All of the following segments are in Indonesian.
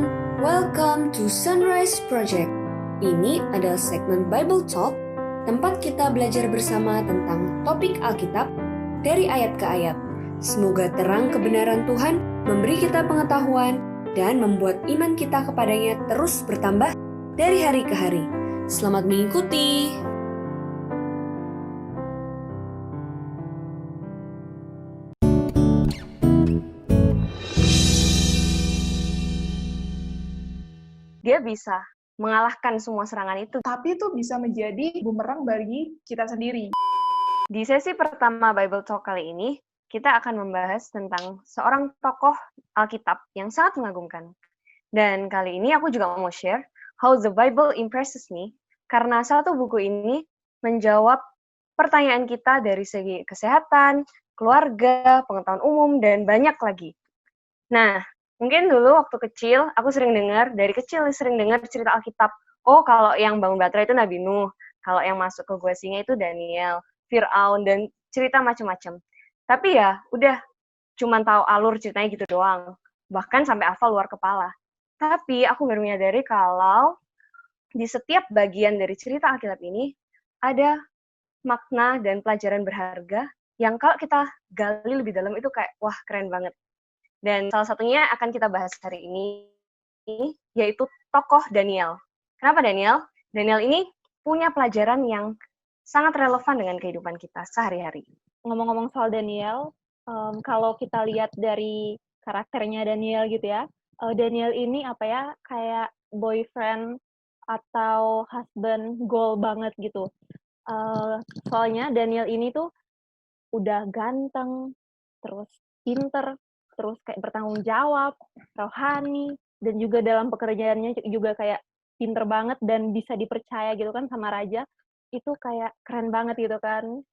everyone, welcome to Sunrise Project. Ini adalah segmen Bible Talk, tempat kita belajar bersama tentang topik Alkitab dari ayat ke ayat. Semoga terang kebenaran Tuhan memberi kita pengetahuan dan membuat iman kita kepadanya terus bertambah dari hari ke hari. Selamat mengikuti. Dia bisa mengalahkan semua serangan itu. Tapi itu bisa menjadi bumerang bagi kita sendiri. Di sesi pertama Bible Talk kali ini, kita akan membahas tentang seorang tokoh Alkitab yang sangat mengagumkan. Dan kali ini aku juga mau share How the Bible Impresses Me, karena satu buku ini menjawab pertanyaan kita dari segi kesehatan, keluarga, pengetahuan umum, dan banyak lagi. Nah, mungkin dulu waktu kecil, aku dari kecil sering dengar cerita Alkitab. Oh, kalau yang bangun Batra itu Nabi Nuh, kalau yang masuk ke Gua Singa itu Daniel, Fir'aun, dan cerita macam-macam. Tapi ya, udah, cuman tahu alur ceritanya gitu doang. Bahkan sampai hafal luar kepala. Tapi aku baru menyadari kalau di setiap bagian dari cerita Alkitab ini, ada makna dan pelajaran berharga yang kalau kita gali lebih dalam itu kayak, wah keren banget. Dan salah satunya akan kita bahas hari ini, yaitu tokoh Daniel. Kenapa Daniel? Daniel ini punya pelajaran yang sangat relevan dengan kehidupan kita sehari-hari. Ngomong-ngomong soal Daniel, kalau kita lihat dari karakternya Daniel gitu ya, Daniel ini kayak boyfriend atau husband goal banget gitu. Soalnya Daniel ini tuh udah ganteng, terus pinter, terus kayak bertanggung jawab, rohani, dan juga dalam pekerjaannya juga kayak pinter banget dan bisa dipercaya gitu kan sama raja, itu kayak keren banget gitu kan.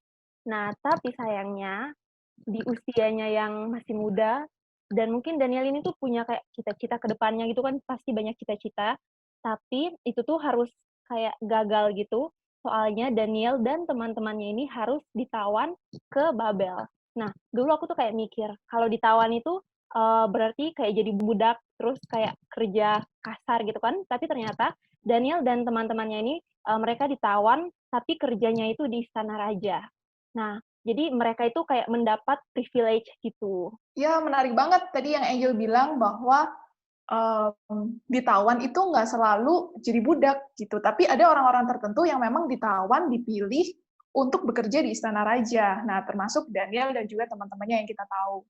Nah, tapi sayangnya di usianya yang masih muda, dan mungkin Daniel ini tuh punya kayak cita-cita ke depannya gitu kan, pasti banyak cita-cita, tapi itu tuh harus kayak gagal gitu, soalnya Daniel dan teman-temannya ini harus ditawan ke Babel. Nah, dulu aku tuh kayak mikir, kalau ditawan itu berarti kayak jadi budak, terus kayak kerja kasar gitu kan, tapi ternyata Daniel dan teman-temannya ini mereka ditawan, tapi kerjanya itu di istana raja. Nah, jadi mereka itu kayak mendapat privilege gitu. Ya, menarik banget tadi yang Angel bilang bahwa ditawan itu nggak selalu jadi budak gitu, tapi ada orang-orang tertentu yang memang ditawan, dipilih untuk bekerja di istana raja. Nah, termasuk Daniel dan juga teman-temannya yang kita tahu.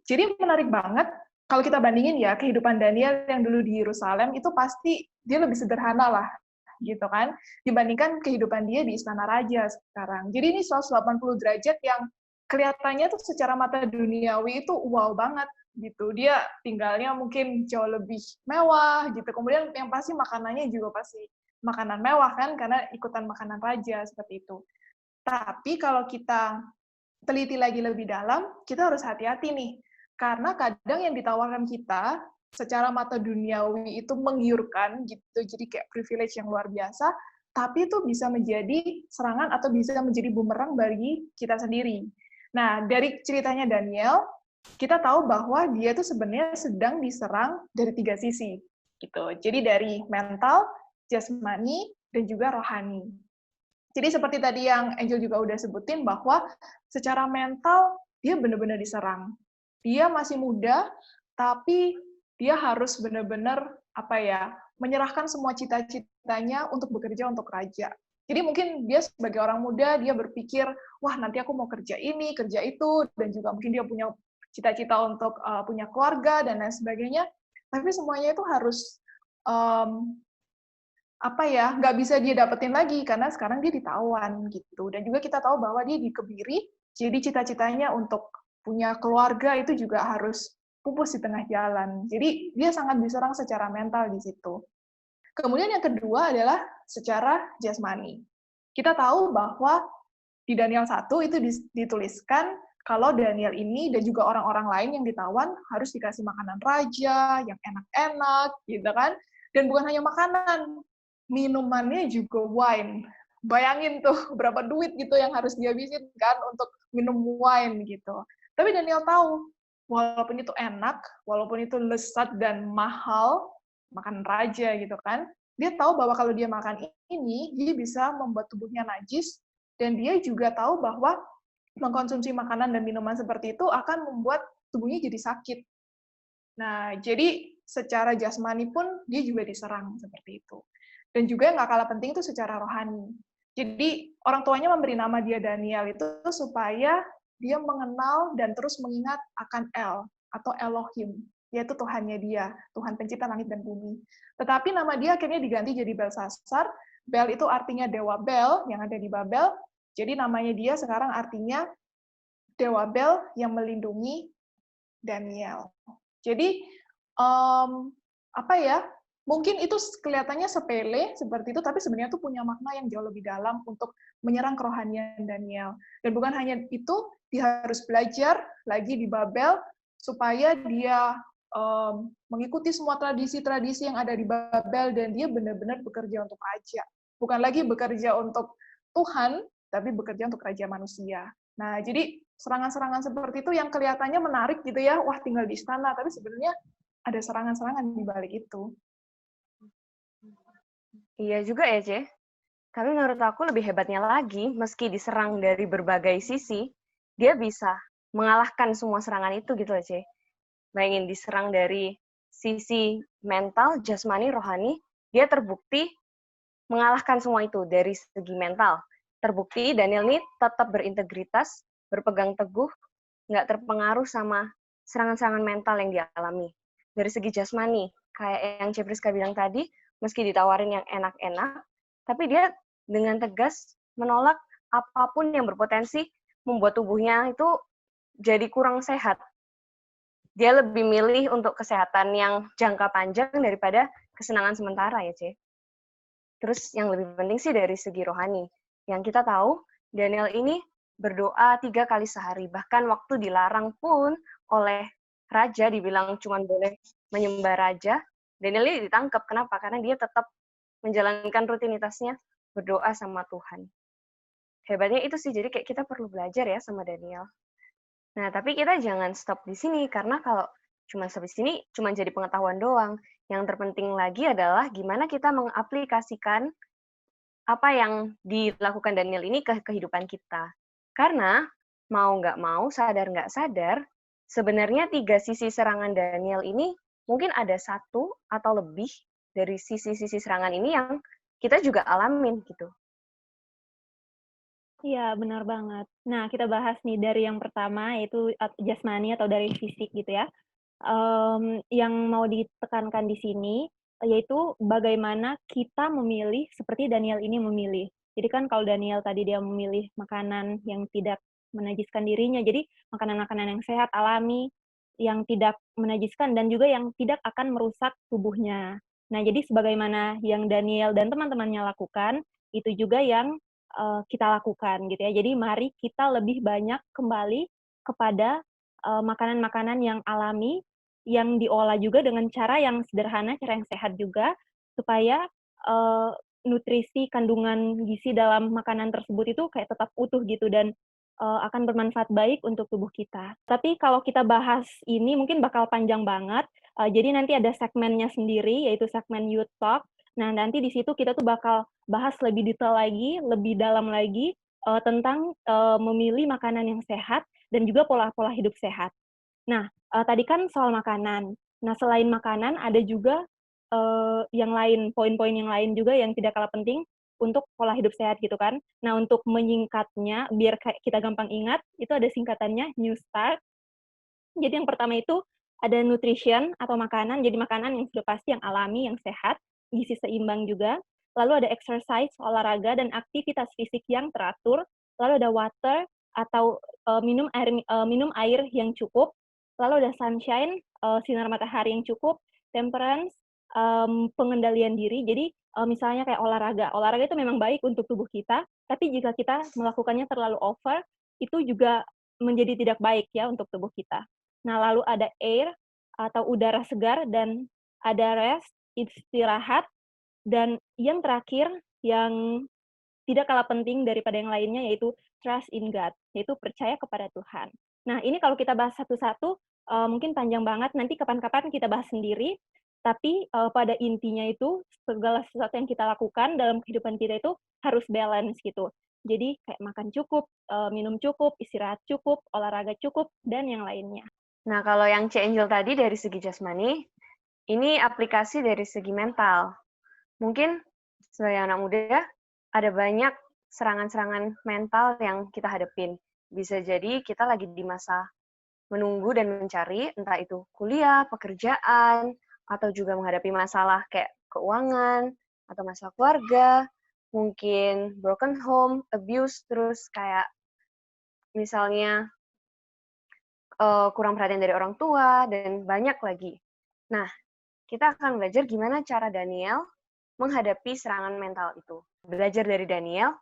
Jadi menarik banget kalau kita bandingin ya kehidupan Daniel yang dulu di Yerusalem itu pasti dia lebih sederhana lah gitu kan, dibandingkan kehidupan dia di istana raja sekarang. Jadi ini 180 derajat yang kelihatannya tuh secara mata duniawi itu wow banget gitu. Dia tinggalnya mungkin jauh lebih mewah gitu. Kemudian yang pasti makanannya juga pasti makanan mewah kan, karena ikutan makanan raja seperti itu. Tapi kalau kita teliti lagi lebih dalam, kita harus hati-hati nih. Karena kadang yang ditawarkan kita secara mata duniawi itu menggiurkan gitu, jadi kayak privilege yang luar biasa, tapi itu bisa menjadi serangan atau bisa menjadi bumerang bagi kita sendiri. Nah, dari ceritanya Daniel, kita tahu bahwa dia tuh sebenarnya sedang diserang dari 3 sisi gitu. Jadi dari mental, jasmani, dan juga rohani. Jadi seperti tadi yang Angel juga udah sebutin bahwa secara mental dia benar-benar diserang. Dia masih muda, tapi dia harus benar-benar menyerahkan semua cita-citanya untuk bekerja untuk raja. Jadi mungkin dia sebagai orang muda, dia berpikir, wah nanti aku mau kerja ini, kerja itu, dan juga mungkin dia punya cita-cita untuk punya keluarga, dan lain sebagainya. Tapi semuanya itu harus nggak bisa dia dapetin lagi, karena sekarang dia ditawan, gitu. Dan juga kita tahu bahwa dia dikebiri, jadi cita-citanya untuk punya keluarga itu juga harus pupus di tengah jalan. Jadi dia sangat diserang secara mental di situ. Kemudian yang kedua adalah secara jasmani. Kita tahu bahwa di Daniel 1 itu dituliskan kalau Daniel ini dan juga orang-orang lain yang ditawan harus dikasih makanan raja, yang enak-enak, gitu kan. Dan bukan hanya makanan, minumannya juga wine. Bayangin tuh berapa duit gitu yang harus dihabisin kan untuk minum wine gitu. Tapi Daniel tahu walaupun itu enak, walaupun itu lezat dan mahal, makan raja gitu kan, dia tahu bahwa kalau dia makan ini, dia bisa membuat tubuhnya najis, dan dia juga tahu bahwa mengkonsumsi makanan dan minuman seperti itu akan membuat tubuhnya jadi sakit. Nah, jadi secara jasmani pun dia juga diserang seperti itu. Dan juga yang nggak kalah penting itu secara rohani. Jadi orang tuanya memberi nama dia Daniel itu supaya dia mengenal dan terus mengingat akan El atau Elohim, yaitu Tuhannya dia, Tuhan pencipta langit dan bumi. Tetapi nama dia akhirnya diganti jadi Belsasar. Bel itu artinya dewa Bel yang ada di Babel. Jadi namanya dia sekarang artinya dewa Bel yang melindungi Daniel. Jadi apa ya? Mungkin itu kelihatannya sepele seperti itu, tapi sebenarnya itu punya makna yang jauh lebih dalam untuk menyerang kerohanian Daniel. Dan bukan hanya itu, dia harus belajar lagi di Babel supaya dia mengikuti semua tradisi-tradisi yang ada di Babel dan dia benar-benar bekerja untuk raja. Bukan lagi bekerja untuk Tuhan, tapi bekerja untuk raja manusia. Nah, jadi serangan-serangan seperti itu yang kelihatannya menarik gitu ya, wah tinggal di istana, tapi sebenarnya ada serangan-serangan di balik itu. Iya juga ya, Ce. Tapi menurut aku lebih hebatnya lagi, meski diserang dari berbagai sisi, dia bisa mengalahkan semua serangan itu gitu loh, Ce. Bayangin diserang dari sisi mental, jasmani, rohani, dia terbukti mengalahkan semua itu dari segi mental. Terbukti Daniel ini tetap berintegritas, berpegang teguh, nggak terpengaruh sama serangan-serangan mental yang dia alami. Dari segi jasmani, kayak yang Cepriska bilang tadi, meski ditawarin yang enak-enak, tapi dia dengan tegas menolak apapun yang berpotensi membuat tubuhnya itu jadi kurang sehat. Dia lebih milih untuk kesehatan yang jangka panjang daripada kesenangan sementara ya, Ce. Terus yang lebih penting sih dari segi rohani. Yang kita tahu, Daniel ini berdoa 3 kali sehari. Bahkan waktu dilarang pun oleh raja, dibilang cuma boleh menyembah raja, Daniel ini ditangkap. Kenapa? Karena dia tetap menjalankan rutinitasnya berdoa sama Tuhan. Hebatnya itu sih, jadi kayak kita perlu belajar ya sama Daniel. Nah, tapi kita jangan stop di sini, karena kalau cuma sampai sini, cuma jadi pengetahuan doang. Yang terpenting lagi adalah gimana kita mengaplikasikan apa yang dilakukan Daniel ini ke kehidupan kita. Karena mau nggak mau, sadar nggak sadar, sebenarnya 3 sisi serangan Daniel ini mungkin ada 1 atau lebih dari sisi-sisi serangan ini yang kita juga alamin gitu. Iya, benar banget. Nah, kita bahas nih dari yang pertama, yaitu jasmani atau dari fisik gitu ya. Yang mau ditekankan di sini, yaitu bagaimana kita memilih seperti Daniel ini memilih. Jadi kan kalau Daniel tadi dia memilih makanan yang tidak menajiskan dirinya, jadi makanan-makanan yang sehat, alami, yang tidak menajiskan, dan juga yang tidak akan merusak tubuhnya. Nah, jadi sebagaimana yang Daniel dan teman-temannya lakukan, itu juga yang kita lakukan gitu ya. Jadi mari kita lebih banyak kembali kepada makanan-makanan yang alami, yang diolah juga dengan cara yang sederhana, cara yang sehat juga, supaya nutrisi, kandungan gizi dalam makanan tersebut itu kayak tetap utuh gitu dan akan bermanfaat baik untuk tubuh kita. Tapi kalau kita bahas ini mungkin bakal panjang banget, jadi nanti ada segmennya sendiri, yaitu segmen Youth Talk. Nah, nanti di situ kita tuh bakal bahas lebih detail lagi, lebih dalam lagi, tentang memilih makanan yang sehat dan juga pola-pola hidup sehat. Nah, tadi kan soal makanan. Nah, selain makanan ada juga yang lain, poin-poin yang lain juga yang tidak kalah penting untuk pola hidup sehat gitu kan. Nah, untuk menyingkatnya biar kita gampang ingat, itu ada singkatannya New Start. Jadi yang pertama itu ada nutrition atau makanan, jadi makanan yang sudah pasti yang alami, yang sehat, gizi seimbang juga. Lalu ada exercise, olahraga, dan aktivitas fisik yang teratur. Lalu ada water atau minum air yang cukup. Lalu ada sunshine, sinar matahari yang cukup. Temperance, pengendalian diri. Jadi misalnya kayak olahraga. Olahraga itu memang baik untuk tubuh kita, tapi jika kita melakukannya terlalu over, itu juga menjadi tidak baik ya untuk tubuh kita. Nah, lalu ada air atau udara segar, dan ada rest, istirahat, dan yang terakhir yang tidak kalah penting daripada yang lainnya yaitu trust in God, yaitu percaya kepada Tuhan. Nah, ini kalau kita bahas satu-satu, mungkin panjang banget, nanti kapan-kapan kita bahas sendiri, tapi, pada intinya itu segala sesuatu yang kita lakukan dalam kehidupan kita itu harus balance gitu. Jadi kayak makan cukup, minum cukup, istirahat cukup, olahraga cukup, dan yang lainnya. Nah, kalau yang C. Angel tadi dari segi jasmani, ini aplikasi dari segi mental. Mungkin sebagai anak muda, ada banyak serangan-serangan mental yang kita hadapin. Bisa jadi kita lagi di masa menunggu dan mencari, entah itu kuliah, pekerjaan, atau juga menghadapi masalah kayak keuangan, atau masalah keluarga, mungkin broken home, abuse, terus kayak misalnya kurang perhatian dari orang tua, dan banyak lagi. Nah, kita akan belajar gimana cara Daniel menghadapi serangan mental itu. Belajar dari Daniel,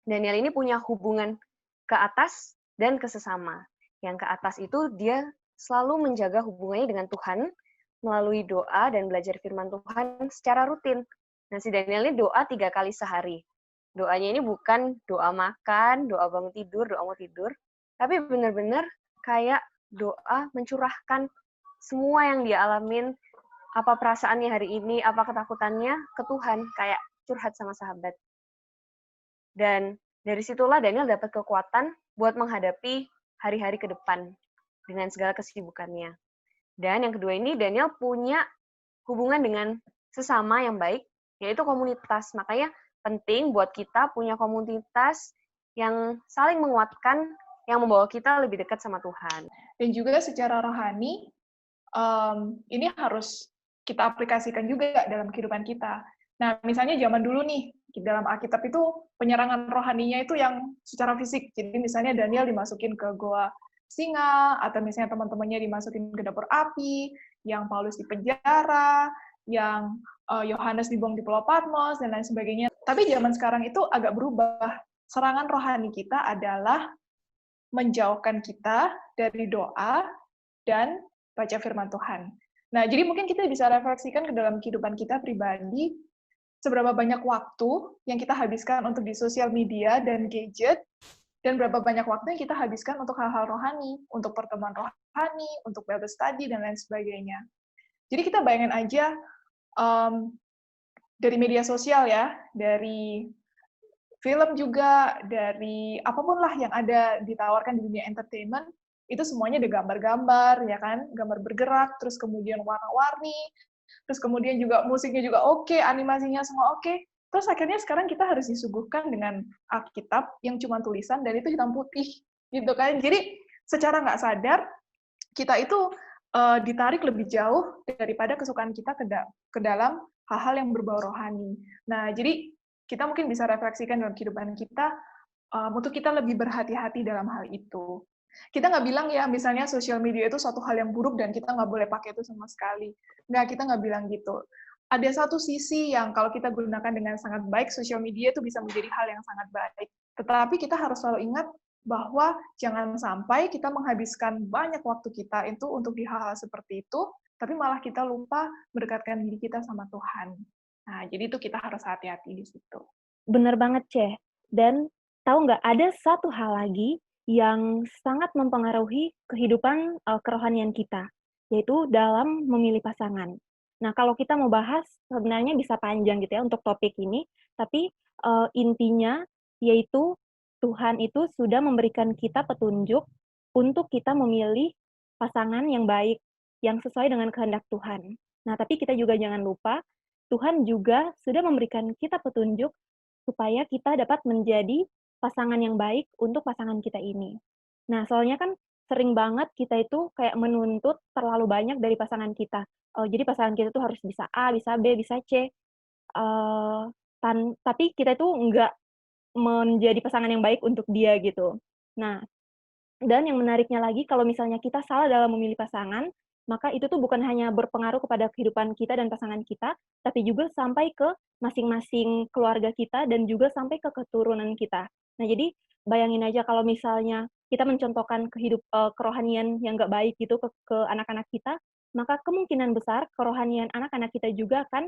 Daniel ini punya hubungan ke atas dan ke sesama. Yang ke atas itu dia selalu menjaga hubungannya dengan Tuhan melalui doa dan belajar firman Tuhan secara rutin. Nah, si Daniel ini doa 3 kali sehari. Doanya ini bukan doa makan, doa bangun tidur, doa mau tidur, tapi benar-benar kayak doa mencurahkan semua yang dia alamin, apa perasaannya hari ini, apa ketakutannya ke Tuhan, kayak curhat sama sahabat. Dan dari situlah Daniel dapat kekuatan buat menghadapi hari-hari ke depan dengan segala kesibukannya. Dan yang kedua ini, Daniel punya hubungan dengan sesama yang baik, yaitu komunitas. Makanya penting buat kita punya komunitas yang saling menguatkan, yang membawa kita lebih dekat sama Tuhan. Dan juga secara rohani, ini harus kita aplikasikan juga dalam kehidupan kita. Nah, misalnya zaman dulu nih, dalam Alkitab itu penyerangan rohaninya itu yang secara fisik. Jadi misalnya Daniel dimasukin ke goa singa, atau misalnya teman-temannya dimasukin ke dapur api, yang Paulus di penjara, yang Yohanes dibuang di Pulau Patmos, dan lain sebagainya. Tapi zaman sekarang itu agak berubah. Serangan rohani kita adalah menjauhkan kita dari doa dan baca firman Tuhan. Nah, jadi mungkin kita bisa refleksikan ke dalam kehidupan kita pribadi, seberapa banyak waktu yang kita habiskan untuk di sosial media dan gadget, dan berapa banyak waktu yang kita habiskan untuk hal-hal rohani, untuk pertemuan rohani, untuk Bible study, dan lain sebagainya. Jadi kita bayangin aja, dari media sosial ya, dari film juga, dari apapun lah yang ada ditawarkan di dunia entertainment, itu semuanya ada gambar-gambar, ya kan? Gambar bergerak, terus kemudian warna-warni, terus kemudian juga musiknya juga oke, animasinya semua oke. Terus akhirnya sekarang kita harus disuguhkan dengan Alkitab yang cuma tulisan, dan itu hitam putih, gitu kan? Jadi secara nggak sadar, kita itu ditarik lebih jauh daripada kesukaan kita ke dalam hal-hal yang berbau rohani. Nah, jadi kita mungkin bisa refleksikan dalam kehidupan kita, untuk kita lebih berhati-hati dalam hal itu. Kita nggak bilang ya, misalnya sosial media itu suatu hal yang buruk dan kita nggak boleh pakai itu sama sekali. Nggak, kita nggak bilang gitu. Ada satu sisi yang kalau kita gunakan dengan sangat baik, sosial media itu bisa menjadi hal yang sangat baik. Tetapi kita harus selalu ingat bahwa jangan sampai kita menghabiskan banyak waktu kita itu untuk di hal-hal seperti itu, tapi malah kita lupa mendekatkan diri kita sama Tuhan. Nah, jadi itu kita harus hati-hati di situ. Bener banget, Ceh. Dan tahu nggak, ada satu hal lagi yang sangat mempengaruhi kehidupan kerohanian kita, yaitu dalam memilih pasangan. Nah, kalau kita mau bahas, sebenarnya bisa panjang gitu ya untuk topik ini, tapi intinya yaitu Tuhan itu sudah memberikan kita petunjuk untuk kita memilih pasangan yang baik, yang sesuai dengan kehendak Tuhan. Nah, tapi kita juga jangan lupa, Tuhan juga sudah memberikan kita petunjuk supaya kita dapat menjadi pasangan yang baik untuk pasangan kita ini. Nah, soalnya kan sering banget kita itu kayak menuntut terlalu banyak dari pasangan kita. Jadi pasangan kita tuh harus bisa A, bisa B, bisa C. Tapi kita itu nggak menjadi pasangan yang baik untuk dia gitu. Nah, dan yang menariknya lagi, kalau misalnya kita salah dalam memilih pasangan, maka itu tuh bukan hanya berpengaruh kepada kehidupan kita dan pasangan kita, tapi juga sampai ke masing-masing keluarga kita dan juga sampai ke keturunan kita. Nah, jadi bayangin aja kalau misalnya kita mencontohkan kerohanian yang nggak baik gitu ke anak-anak kita, maka kemungkinan besar kerohanian anak-anak kita juga akan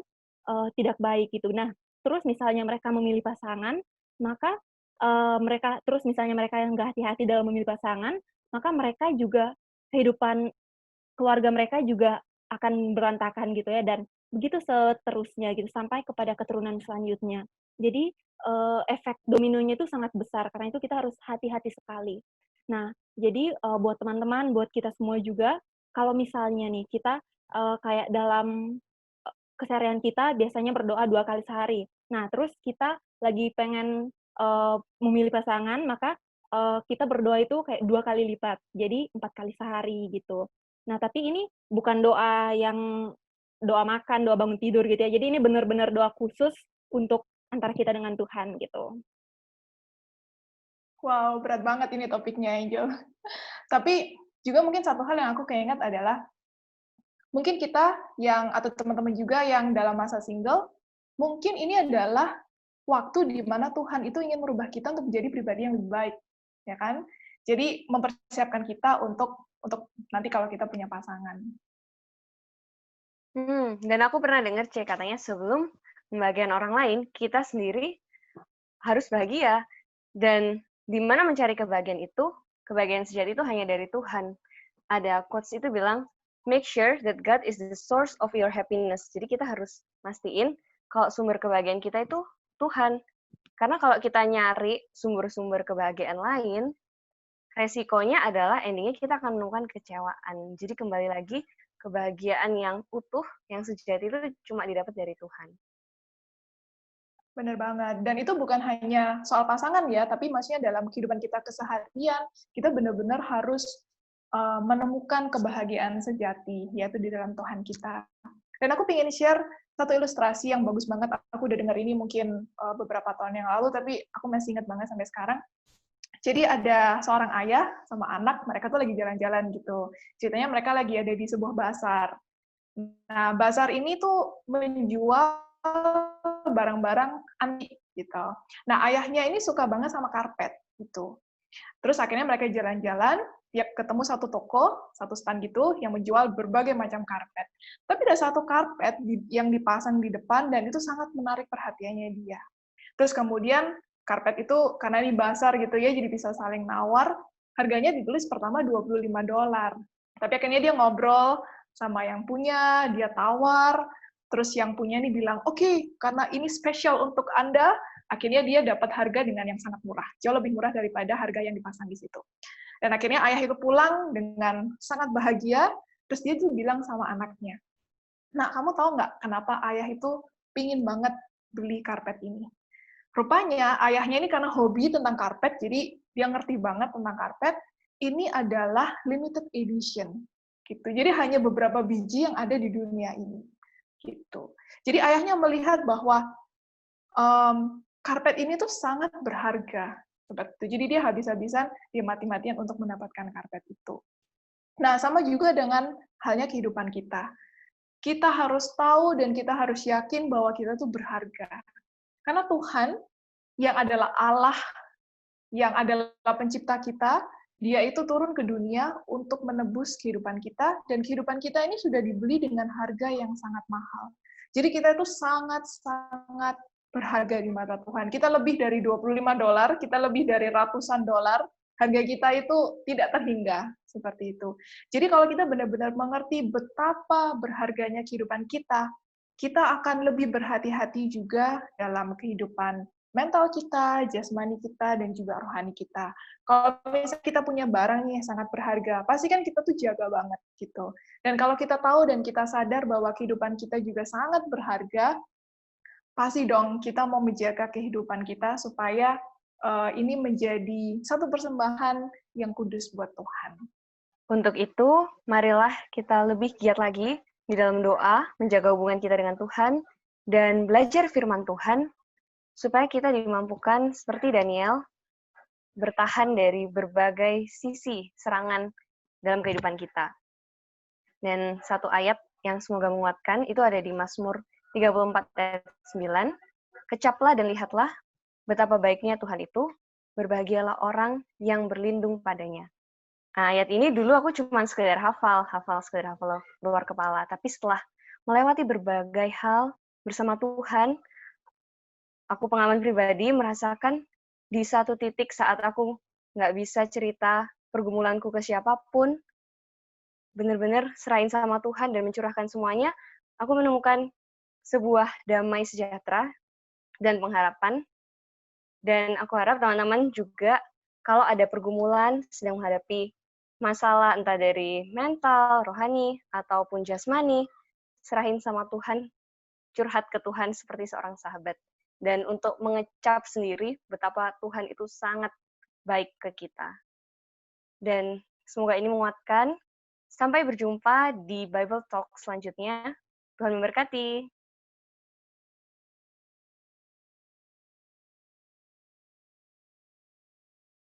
tidak baik gitu. Nah, terus misalnya mereka memilih pasangan, maka mereka terus misalnya mereka yang nggak hati-hati dalam memilih pasangan, maka mereka juga kehidupan keluarga mereka juga akan berantakan gitu ya, dan begitu seterusnya gitu sampai kepada keturunan selanjutnya. Jadi, efek dominonya itu sangat besar, karena itu kita harus hati-hati sekali. Nah, jadi, buat teman-teman, buat kita semua juga, kalau misalnya nih kita, kayak dalam, keseharian kita biasanya berdoa 2 kali sehari. Nah, terus kita lagi pengen, memilih pasangan, maka, kita berdoa itu kayak 2 kali lipat, jadi 4 kali sehari gitu. Nah, tapi ini bukan doa yang doa makan, doa bangun tidur gitu ya, jadi ini bener-bener doa khusus untuk antara kita dengan Tuhan gitu. Wow, berat banget ini topiknya, Angel. Tapi juga mungkin satu hal yang aku keinget adalah mungkin kita yang atau teman-teman juga yang dalam masa single, mungkin ini adalah waktu di mana Tuhan itu ingin merubah kita untuk menjadi pribadi yang lebih baik, ya kan? Jadi mempersiapkan kita untuk nanti kalau kita punya pasangan. Dan aku pernah dengar katanya sebelum membahagiakan orang lain, kita sendiri harus bahagia. Dan di mana mencari kebahagiaan itu, kebahagiaan sejati itu hanya dari Tuhan. Ada quotes itu bilang, make sure that God is the source of your happiness. Jadi kita harus mastiin kalau sumber kebahagiaan kita itu Tuhan. Karena kalau kita nyari sumber-sumber kebahagiaan lain, resikonya adalah endingnya kita akan menemukan kecewaan. Jadi kembali lagi, kebahagiaan yang utuh, yang sejati itu cuma didapat dari Tuhan. Benar banget. Dan itu bukan hanya soal pasangan ya, tapi maksudnya dalam kehidupan kita keseharian, kita benar-benar harus menemukan kebahagiaan sejati, yaitu di dalam Tuhan kita. Dan aku ingin share satu ilustrasi yang bagus banget. Aku udah dengar ini mungkin beberapa tahun yang lalu, tapi aku masih ingat banget sampai sekarang. Jadi ada seorang ayah sama anak, mereka tuh lagi jalan-jalan gitu. Ceritanya mereka lagi ada di sebuah bazar. Nah, bazar ini tuh menjual barang-barang antik gitu. Nah, ayahnya ini suka banget sama karpet gitu. Terus akhirnya mereka jalan-jalan, tiap ketemu satu toko, satu stand gitu yang menjual berbagai macam karpet. Tapi ada satu karpet yang dipasang di depan dan itu sangat menarik perhatiannya dia. Terus kemudian karpet itu karena di pasar gitu ya, jadi bisa saling nawar. Harganya ditulis pertama $25. Tapi akhirnya dia ngobrol sama yang punya, dia tawar. Terus yang punya ini bilang, oke, karena ini spesial untuk Anda, akhirnya dia dapat harga dengan yang sangat murah. Jauh lebih murah daripada harga yang dipasang di situ. Dan akhirnya ayah itu pulang dengan sangat bahagia, terus dia tuh bilang sama anaknya, nah, kamu tahu nggak kenapa ayah itu pingin banget beli karpet ini? Rupanya ayahnya ini karena hobi tentang karpet, jadi dia ngerti banget tentang karpet. Ini adalah limited edition, gitu. Jadi hanya beberapa biji yang ada di dunia ini, gitu. Jadi ayahnya melihat bahwa karpet ini tuh sangat berharga, seperti itu. Jadi dia habis-habisan, dia mati-matian untuk mendapatkan karpet itu. Nah, sama juga dengan halnya kehidupan kita. Kita harus tahu dan kita harus yakin bahwa kita tuh berharga. Karena Tuhan yang adalah Allah, yang adalah pencipta kita, dia itu turun ke dunia untuk menebus kehidupan kita, dan kehidupan kita ini sudah dibeli dengan harga yang sangat mahal. Jadi kita itu sangat-sangat berharga di mata Tuhan. Kita lebih dari $25, kita lebih dari ratusan dolar, harga kita itu tidak terhingga, seperti itu. Jadi kalau kita benar-benar mengerti betapa berharganya kehidupan kita akan lebih berhati-hati juga dalam kehidupan mental kita, jasmani kita, dan juga rohani kita. Kalau misalnya kita punya barang nih yang sangat berharga, pasti kan kita tuh jaga banget gitu. Dan kalau kita tahu dan kita sadar bahwa kehidupan kita juga sangat berharga, pasti dong kita mau menjaga kehidupan kita supaya ini menjadi satu persembahan yang kudus buat Tuhan. Untuk itu, marilah kita lebih giat lagi di dalam doa, menjaga hubungan kita dengan Tuhan, dan belajar firman Tuhan, supaya kita dimampukan seperti Daniel, bertahan dari berbagai sisi serangan dalam kehidupan kita. Dan satu ayat yang semoga menguatkan, itu ada di Mazmur 34 ayat 9, kecaplah dan lihatlah betapa baiknya Tuhan itu, berbahagialah orang yang berlindung padanya. Nah, ayat ini dulu aku cuma sekedar hafal luar kepala. Tapi setelah melewati berbagai hal bersama Tuhan, aku pengalaman pribadi merasakan di satu titik saat aku nggak bisa cerita pergumulanku ke siapapun, benar-benar serahin sama Tuhan dan mencurahkan semuanya, aku menemukan sebuah damai sejahtera dan pengharapan. Dan aku harap teman-teman juga kalau ada pergumulan, sedang menghadapi masalah entah dari mental, rohani, ataupun jasmani, serahin sama Tuhan, curhat ke Tuhan seperti seorang sahabat. Dan untuk mengecap sendiri betapa Tuhan itu sangat baik ke kita. Dan semoga ini menguatkan. Sampai berjumpa di Bible Talk selanjutnya. Tuhan memberkati.